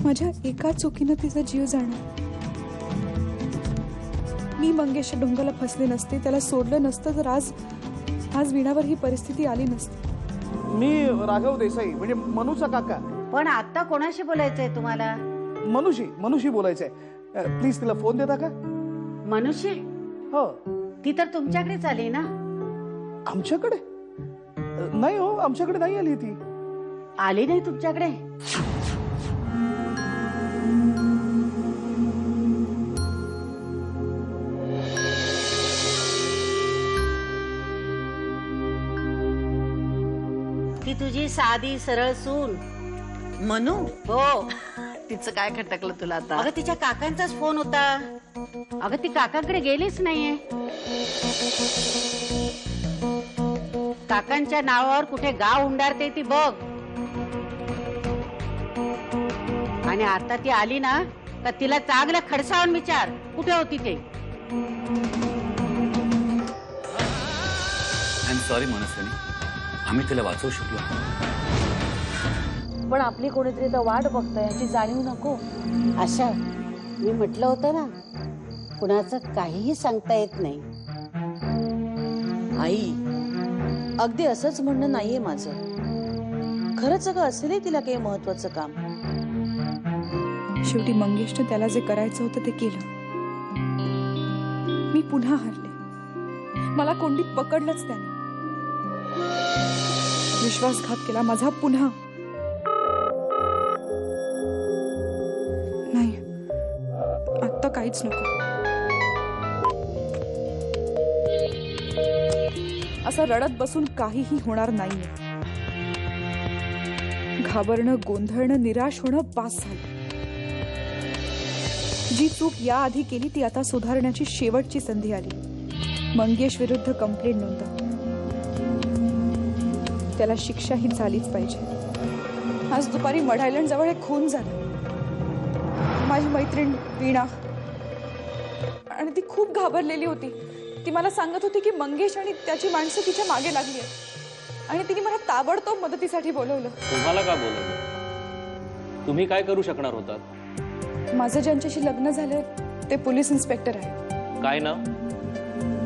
माझ्या एका चुकीनं तिचा जीव जाणार। मी मंगेश डोंगराला फसले नसते, त्याला सोडलं नसतं तर आज वीणावर ही परिस्थिती आली नसती। मी राघव देसाई म्हणजे मनूचा काका। पण आता कोणाशी बोलायचंय तुम्हाला? मनूशी बोलायचंय। प्लीज तिला फोन देता का? मनुष्य? हो। ती तर तुमच्याकडेच आली ना? आमच्याकडे नाही हो, आमच्याकडे नाही आली ती। आली नाही तुमच्याकडे? ती तुझी साधी सरळ सून मनू? हो। तिचं काय खटकलं तुला आता? अगं तिच्या काकांचाच फोन होता। अगं ती काकांकडे गेलीच नाहीये। काकांच्या नावावर कुठे गाव उंडारते ती बघ। आणि आता ती आली ना तर तिला चांगलं खडसावून विचार कुठे होती ते। आय एम सॉरी मनस्विनी, आम्ही तिला वाचवू शकलो, पण आपली कोणीतरी तर वाट बघतंय याची जाणीव नको? आशा, मी म्हटलं होतं ना कुणाचं काहीही सांगता येत नाही। आई, अगदी असंच म्हणणं नाहीये माझं। खरंच अगं असेल तिला काही महत्वाचं काम। शेवटी मंगेशने त्याला जे करायचं होतं ते केलं। मी पुन्हा हरले, मला कोंडीत पकडलंच त्याने। विश्वासघात केला माझा पुन्हा। नाही, आत्ता काहीच नको। असं रडत बसून काहीही होणार नाहीये। घाबरणं, गोंधळणं, निराश होणं बास झालं। जी चूक याआधी केली ती आता सुधारण्याची शेवटची संधी आली। मंगेश विरुद्ध कंप्लेंट नोंदव, त्याला शिक्षाही झालीच पाहिजे। आज दुपारी मढ आयलंड जवळ एक खून झाला। माझी मैत्रीण वीणा, आणि ती खूप घाबरलेली होती। ती मला सांगत होती की मंगेश आणि त्याची माणसं तिच्या मागे लागली आहेत आणि तिने मला ताबडतोब मदतीसाठी बोलवलं। तुम्हाला का बोलवलं? तुम्ही काय करू शकणार होतात? माझं ज्यांच्याशी लग्न झालं ते पोलीस इन्स्पेक्टर आहे। काय नाव?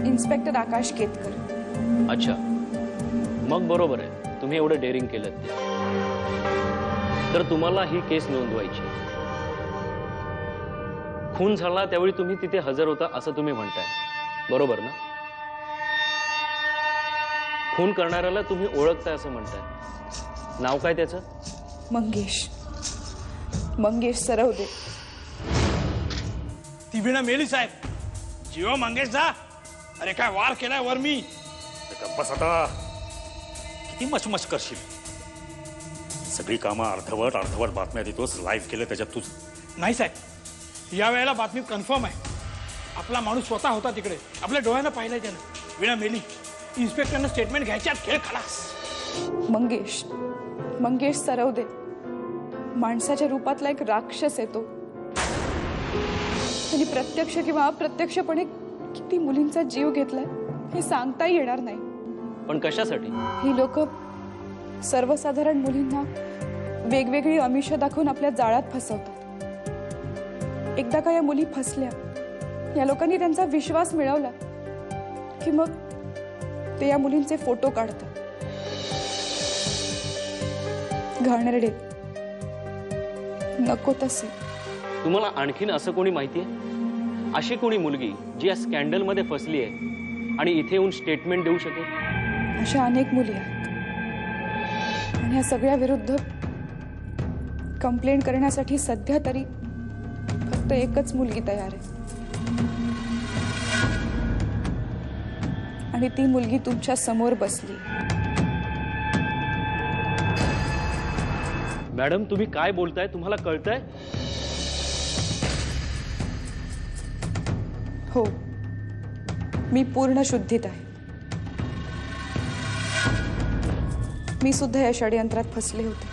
इन्स्पेक्टर आकाश केतकर। अच्छा, मग बरोबर आहे, तुम्ही एवढं डेअरिंग केलं तर तुम्हाला ही केस नोंदवायची। खून झाला त्यावेळी तुम्ही तिथे हजर होता असं तुम्ही म्हणताय, बरोबर ना? खून करणाऱ्याला तुम्ही ओळखताय असं म्हणताय, नाव काय त्याचं? मंगेश सरवदे। ती वीणा मेली साहेब। जीवा मंगेश जा। अरे काय वार केलाय वर मी। बस आता, किती मचमच करशील? सगळी कामं अर्धवट बातम्या देतोस, लाईव्ह केलं त्याच्यात तुझ नाही साहेब, या वेळेला बातमी कन्फर्म आहे। आपला माणूस स्वतः होता तिकडे, आपल्या डोळ्यानं पाहिलंय त्यानं। वीणा मेली, इन्स्पेक्टरनं स्टेटमेंट घ्यायच्यात, खेळ खलास। मंगेश सरवदे माणसाच्या रूपातला एक राक्षस आहे तो। त्यांनी प्रत्यक्ष किंवा अप्रत्यक्षपणे किती मुलींचा जीव घेतलाय हे सांगताही येणार नाही। पण कशासाठी? ही लोक सर्वसाधारण मुलींना वेगवेगळी आमिषं दाखवून आपल्या जाळ्यात फसवतात। एकदा का या मुली फसल्या, या लोकांनी त्यांचा विश्वास मिळवला की मग ते या मुलींचे फोटो काढतात। घाणेरडे, नको तसे। तुम्हाला आणखीन असं कोणी माहितीये? अशी कोणी मुलगी जी या स्कॅन्डल मध्ये फसली आहे आणि इथे येऊन स्टेटमेंट देऊ शकेल? अशा अनेक मुली आहेत आणि या सगळ्या विरुद्ध कंप्लेंट करण्यासाठी सध्या तरी फक्त एकच मुलगी तयार आहे आणि ती मुलगी तुमच्या समोर बसली। मॅडम, तुम्ही काय बोलताय? तुम्हाला कळतंय? हो, मी पूर्ण शुद्धीत आहे। मी सुद्धा या षडयंत्रात फसले होते।